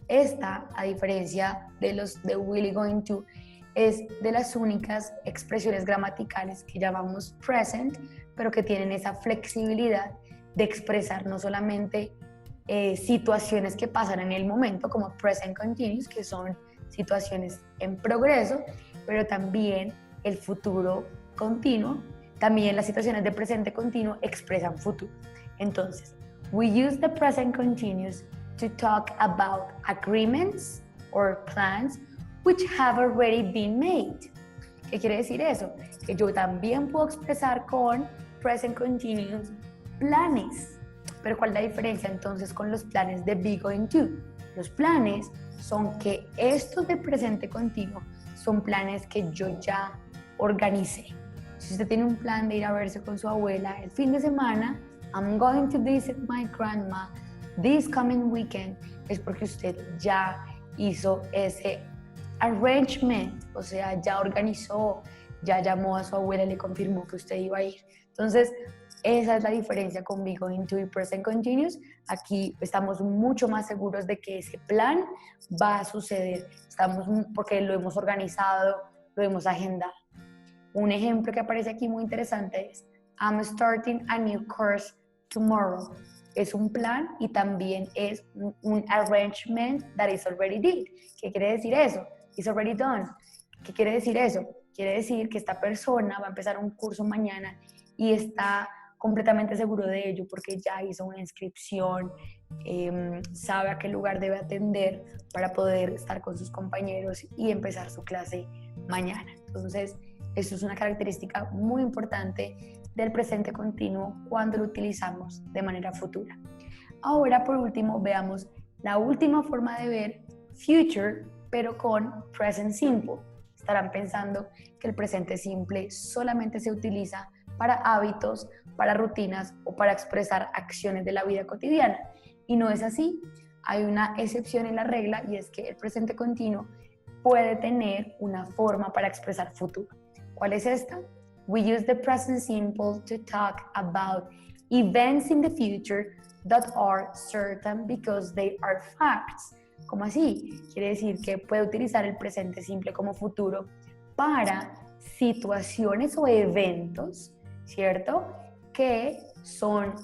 Esta, a diferencia de los de will going to, es de las únicas expresiones gramaticales que llamamos present, pero que tienen esa flexibilidad de expresar no solamente situaciones que pasan en el momento, como present continuous, que son situaciones en progreso, pero también el futuro continuo. También las situaciones de presente continuo expresan futuro. Entonces, we use the present continuous to talk about agreements or plans which have already been made. ¿Qué quiere decir eso? Que yo también puedo expresar con present continuous planes. Pero ¿cuál es la diferencia entonces con los planes de be going to? Los planes son que estos de presente continuo son planes que yo ya organicé. Si usted tiene un plan de ir a verse con su abuela el fin de semana, I'm going to visit my grandma this coming weekend, es porque usted ya hizo ese arrangement, o sea, ya organizó, ya llamó a su abuela y le confirmó que usted iba a ir. Entonces, esa es la diferencia con be going to y present continuous. Aquí estamos mucho más seguros de que ese plan va a suceder, porque lo hemos organizado, lo hemos agendado. Un ejemplo que aparece aquí muy interesante es I'm starting a new course tomorrow. Es un plan y también es un arrangement that is already did. ¿Qué quiere decir eso? It's already done. ¿Qué quiere decir eso? Quiere decir que esta persona va a empezar un curso mañana y está completamente seguro de ello porque ya hizo una inscripción, sabe a qué lugar debe atender para poder estar con sus compañeros y empezar su clase mañana. Entonces, esto es una característica muy importante del presente continuo cuando lo utilizamos de manera futura. Ahora, por último, veamos la última forma de ver future, pero con present simple. Estarán pensando que el presente simple solamente se utiliza para hábitos, para rutinas o para expresar acciones de la vida cotidiana. Y no es así. Hay una excepción en la regla y es que el presente continuo puede tener una forma para expresar futuro. ¿Cuál es esta? We use the present simple to talk about events in the future that are certain because they are facts. ¿Cómo así? Quiere decir que puede utilizar el presente simple como futuro para situaciones o eventos, ¿cierto? Que son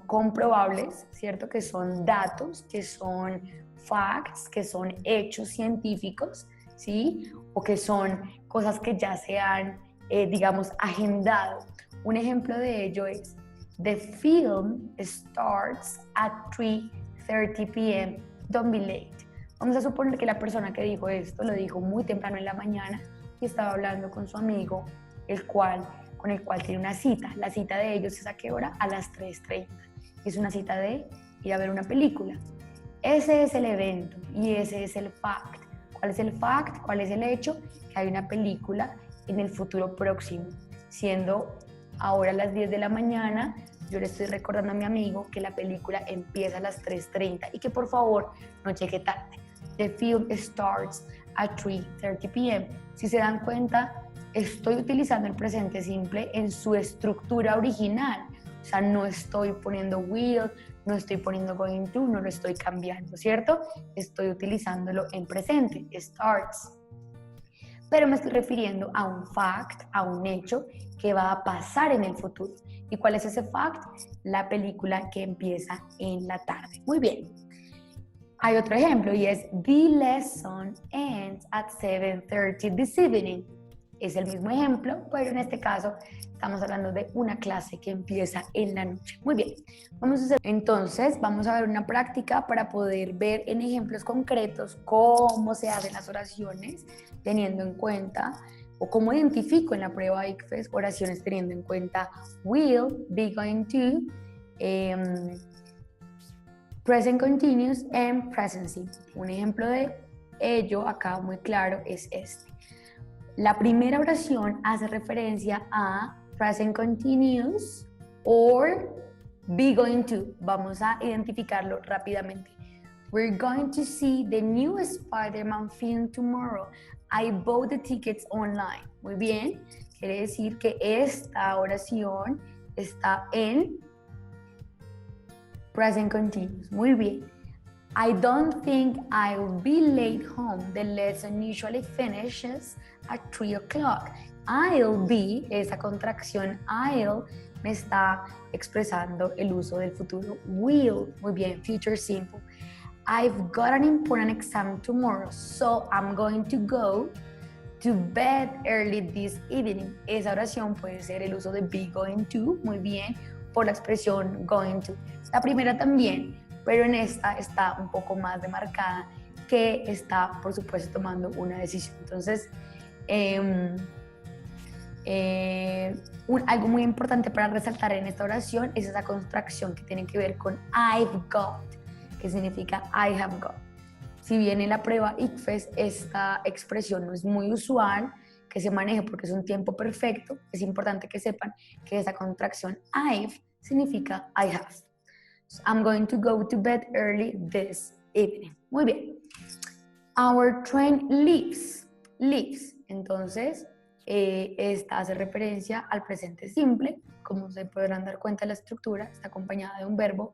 comprobables, ¿cierto? Que son datos, que son facts, que son hechos científicos, ¿sí? O que son cosas que ya se han, digamos, agendado. Un ejemplo de ello es The film starts at 3:30 p.m. Don't be late. Vamos a suponer que la persona que dijo esto lo dijo muy temprano en la mañana y estaba hablando con su amigo, con el cual tiene una cita. La cita de ellos es ¿a qué hora? A las 3:30. Es una cita de ir a ver una película. Ese es el evento y ese es el fact. ¿Cuál es el fact? ¿Cuál es el hecho? Que hay una película en el futuro próximo. Siendo ahora las 10 de la mañana, yo le estoy recordando a mi amigo que la película empieza a las 3:30 y que por favor no cheque tarde. The film starts at 3:30 p.m. Si se dan cuenta, estoy utilizando el presente simple en su estructura original. O sea, no estoy poniendo will, no estoy poniendo going to, no lo estoy cambiando, ¿cierto? Estoy utilizándolo en presente, starts. Pero me estoy refiriendo a un fact, a un hecho que va a pasar en el futuro. ¿Y cuál es ese fact? La película que empieza en la tarde. Muy bien. Hay otro ejemplo y es The lesson ends at 7:30 this evening. Es el mismo ejemplo, pero en este caso estamos hablando de una clase que empieza en la noche. Muy bien, entonces vamos a ver una práctica para poder ver en ejemplos concretos cómo se hacen las oraciones teniendo en cuenta o cómo identifico en la prueba ICFES oraciones teniendo en cuenta will, be going to, present continuous and present simple. Un ejemplo de ello acá muy claro es este. La primera oración hace referencia a present continuous or be going to. Vamos a identificarlo rápidamente. We're going to see the new Spider-Man film tomorrow. I bought the tickets online. Muy bien. Quiere decir que esta oración está en present continuous. Muy bien. I don't think I'll be late home. The lesson usually finishes at 3 o'clock. I'll be, esa contracción I'll, me está expresando el uso del futuro will. Muy bien, future simple. I've got an important exam tomorrow, so I'm going to go to bed early this evening. Esa oración puede ser el uso de be going to, muy bien, por la expresión going to. La primera también, pero en esta está un poco más demarcada, que está, por supuesto, tomando una decisión. Entonces, algo muy importante para resaltar en esta oración es esa contracción que tiene que ver con I've got, que significa I have got. Si bien en la prueba ICFES esta expresión no es muy usual que se maneje porque es un tiempo perfecto, es importante que sepan que esa contracción I've significa I have. So I'm going to go to bed early this evening. Muy bien. Our train leaves. Leaves. Entonces, esta hace referencia al presente simple. Como se podrán dar cuenta, la estructura está acompañada de un verbo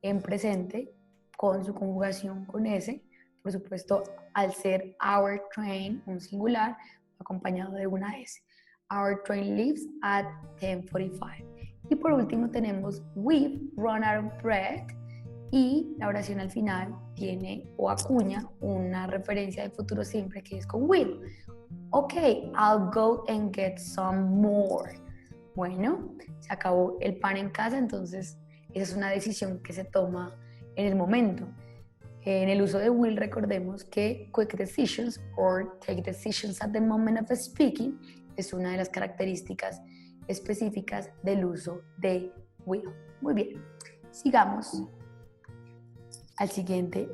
en presente con su conjugación con S. Por supuesto, al ser our train, un singular, acompañado de una S. Our train leaves at 10:45. Y por último tenemos we've run out of bread, y la oración al final tiene o acuña una referencia de futuro simple que es con will. Ok, I'll go and get some more. Bueno, se acabó el pan en casa, entonces esa es una decisión que se toma en el momento. En el uso de will, recordemos que quick decisions or take decisions at the moment of speaking es una de las características específicas del uso de will. Muy bien, sigamos al siguiente,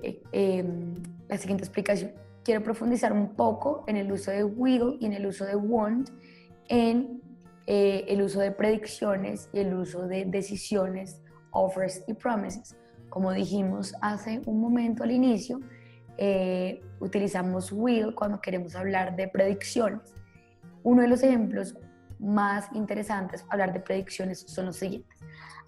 la siguiente explicación. Quiero profundizar un poco en el uso de will y en el uso de want, en el uso de predicciones y el uso de decisiones, offers y promises. Como dijimos hace un momento al inicio, utilizamos will cuando queremos hablar de predicciones. Uno de los ejemplos más interesantes para hablar de predicciones son los siguientes.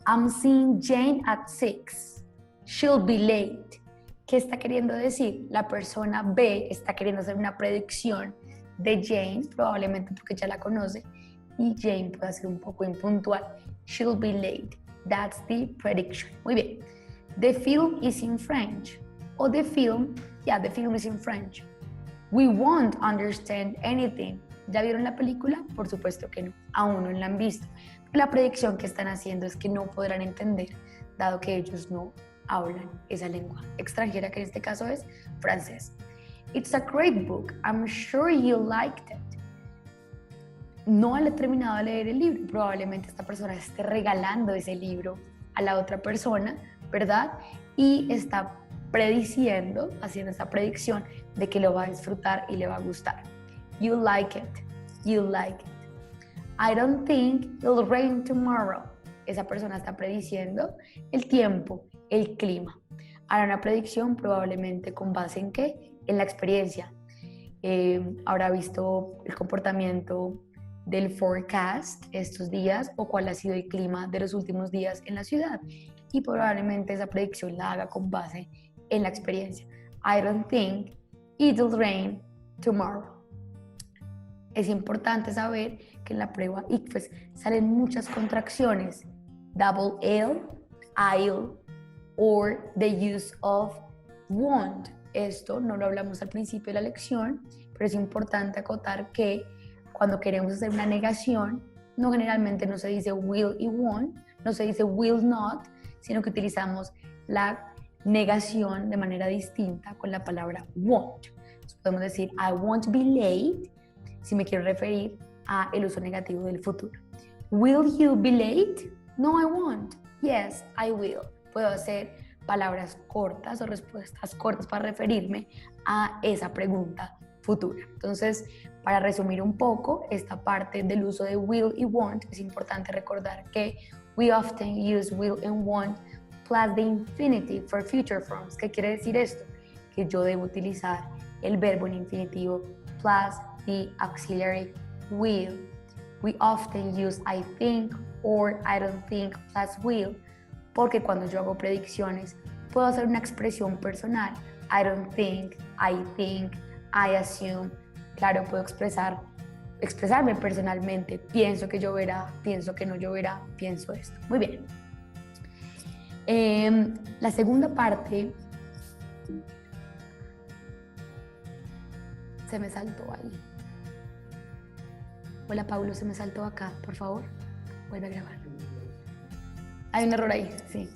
I'm seeing Jane at 6. She'll be late. ¿Qué está queriendo decir? La persona B está queriendo hacer una predicción de Jane, probablemente porque ya la conoce, y Jane puede ser un poco impuntual. She'll be late. That's the prediction. Muy bien. The film is in French. O the film is in French. We won't understand anything. ¿Ya vieron la película? Por supuesto que no. Aún no la han visto. La predicción que están haciendo es que no podrán entender, dado que ellos no hablan esa lengua extranjera, que en este caso es francés. It's a great book. I'm sure you liked it. No ha terminado de leer el libro. Probablemente esta persona esté regalando ese libro a la otra persona, ¿verdad? Y está prediciendo, haciendo esa predicción de que lo va a disfrutar y le va a gustar. You like it. You like it. I don't think it'll rain tomorrow. Esa persona está prediciendo el tiempo, el clima. Hará una predicción probablemente con base en ¿qué? En la experiencia. Habrá visto el comportamiento del forecast estos días o cuál ha sido el clima de los últimos días en la ciudad. Y probablemente esa predicción la haga con base en la experiencia. I don't think it'll rain tomorrow. Es importante saber que en la prueba ICFES salen muchas contracciones. Double L, I'll, or the use of won't. Esto no lo hablamos al principio de la lección, pero es importante acotar que cuando queremos hacer una negación, no generalmente no se dice will y won't, no se dice will not, sino que utilizamos la negación de manera distinta con la palabra won't. Entonces podemos decir I won't be late si me quiero referir a el uso negativo del futuro. Will you be late? No, I won't. Yes, I will. Puedo hacer palabras cortas o respuestas cortas para referirme a esa pregunta futura. Entonces, para resumir un poco esta parte del uso de will y want, es importante recordar que we often use will and want plus the infinitive for future forms. ¿Qué quiere decir esto? Que yo debo utilizar el verbo en infinitivo plus the auxiliary will. We often use I think or I don't think plus will, porque cuando yo hago predicciones puedo hacer una expresión personal. I don't think, I assume. Claro, puedo expresarme personalmente. Pienso que lloverá, pienso que no lloverá, pienso esto. Muy bien. La segunda parte se me saltó ahí. Hola, Paulo, se me saltó acá, por favor. Vuelve a grabar. Hay un error ahí, sí.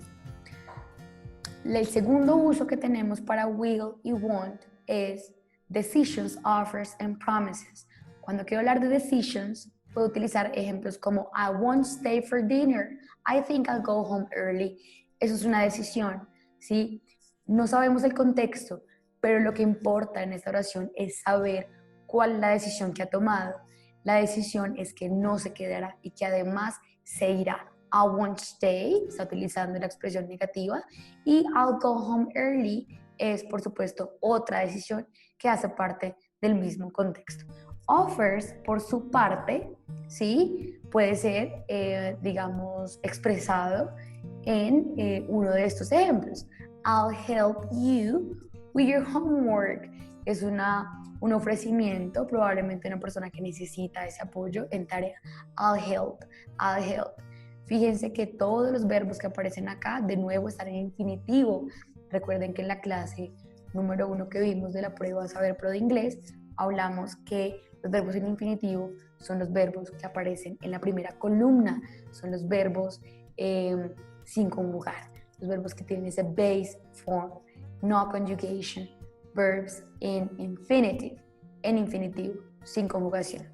El segundo uso que tenemos para will y want es decisions, offers and promises. Cuando quiero hablar de decisions, puedo utilizar ejemplos como I won't stay for dinner, I think I'll go home early. Eso es una decisión, ¿sí? No sabemos el contexto, pero lo que importa en esta oración es saber cuál es la decisión que ha tomado. La decisión es que no se quedará y que además se irá. I won't stay, está utilizando la expresión negativa, y I'll go home early es, por supuesto, otra decisión que hace parte del mismo contexto. Offers, por su parte, ¿sí? Puede ser, digamos, expresado en uno de estos ejemplos. I'll help you with your homework. Es un ofrecimiento, probablemente una persona que necesita ese apoyo en tarea. I'll help. Fíjense que todos los verbos que aparecen acá, de nuevo, están en infinitivo. Recuerden que en la clase número 1 que vimos de la prueba Saber Pro de inglés, hablamos que los verbos en infinitivo son los verbos que aparecen en la primera columna, son los verbos sin conjugar, los verbos que tienen ese base form, no conjugation, verbs in infinitive, en infinitivo, sin conjugación.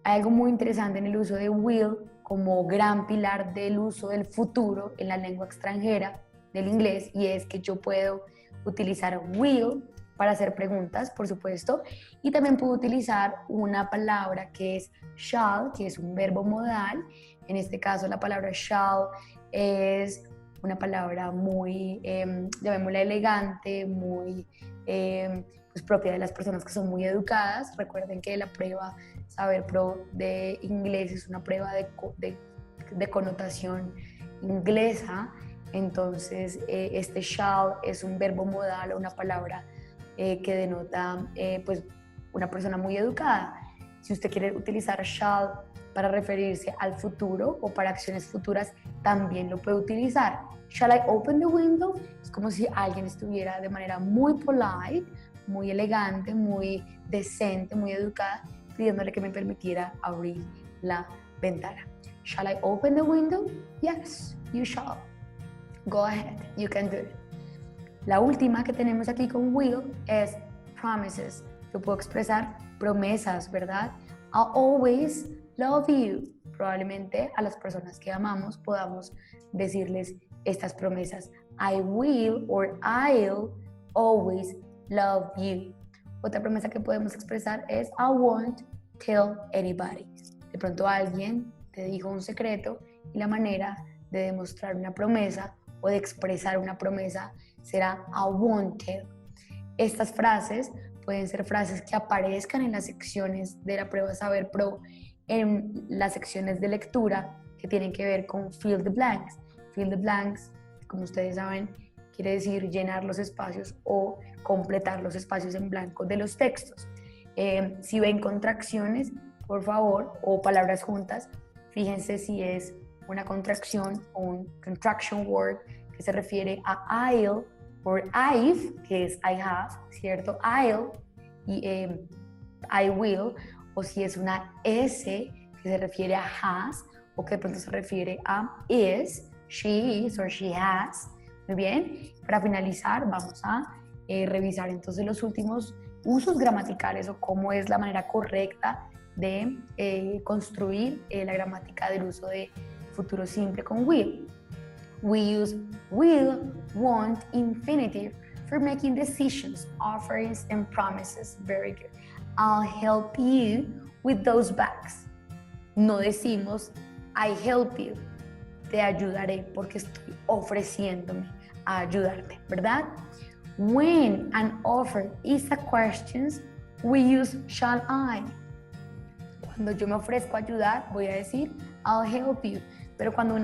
Hay algo muy interesante en el uso de will como gran pilar del uso del futuro en la lengua extranjera del inglés, y es que yo puedo utilizar will para hacer preguntas, por supuesto, y también puedo utilizar una palabra que es shall, que es un verbo modal. En este caso la palabra shall es una palabra muy, llamémosla elegante, muy pues propia de las personas que son muy educadas. Recuerden que la prueba Saber Pro de inglés es una prueba de connotación inglesa. Entonces este shall es un verbo modal o una palabra que denota pues una persona muy educada. Si usted quiere utilizar shall para referirse al futuro o para acciones futuras, también lo puede utilizar. Shall I open the window? Es como si alguien estuviera de manera muy polite, muy elegante, muy decente, muy educada, pidiéndole que me permitiera abrir la ventana. Shall I open the window? Yes, you shall. Go ahead, you can do it. La última que tenemos aquí con will es promises. Yo puedo expresar promesas, ¿verdad? I'll always love you. Probablemente a las personas que amamos podamos decirles estas promesas. I will or I'll always love you. Otra promesa que podemos expresar es I won't tell anybody. De pronto alguien te dijo un secreto y la manera de demostrar una promesa o de expresar una promesa será I won't tell. Estas frases pueden ser frases que aparezcan en las secciones de la prueba Saber Pro, en las secciones de lectura que tienen que ver con fill the blanks. Fill the blanks, como ustedes saben, quiere decir llenar los espacios o completar los espacios en blanco de los textos. Si ven contracciones, por favor, o palabras juntas, fíjense si es una contracción o un contraction word que se refiere a I'll o I've, que es I have, ¿cierto? I'll y I will, o si es una S que se refiere a has o que de pronto se refiere a is, she is or she has. Muy bien, para finalizar vamos a revisar entonces los últimos usos gramaticales o cómo es la manera correcta de construir la gramática del uso de futuro simple con will. We use will, want, infinitive For making decisions, offers, and promises. Very good. I'll help you with those bags. No decimos, I help you. Te ayudaré porque estoy ofreciéndome a ayudarte, ¿verdad? When an offer is a question, we use shall I. Cuando yo me ofrezco a ayudar, voy a decir I'll help you. Pero cuando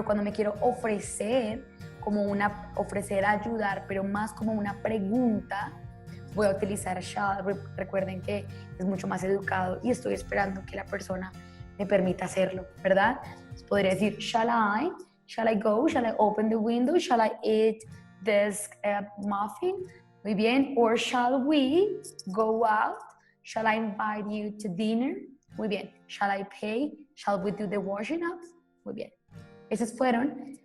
cuando me quiero ofrecer, ofrecer a ayudar, pero más como una pregunta, voy a utilizar shall. Recuerden que es mucho más educado y estoy esperando que la persona me permita hacerlo, ¿verdad? Entonces podría decir shall I go, shall I open the window, shall I eat this muffin? Muy bien. Or shall we go out? Shall I invite you to dinner? Muy bien. Shall I pay? Shall we do the washing up? Muy bien. Esas fueron,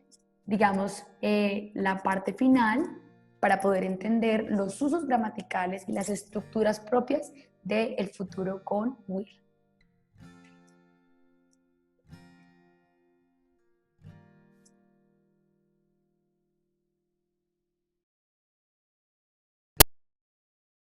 digamos, la parte final para poder entender los usos gramaticales y las estructuras propias del futuro con will.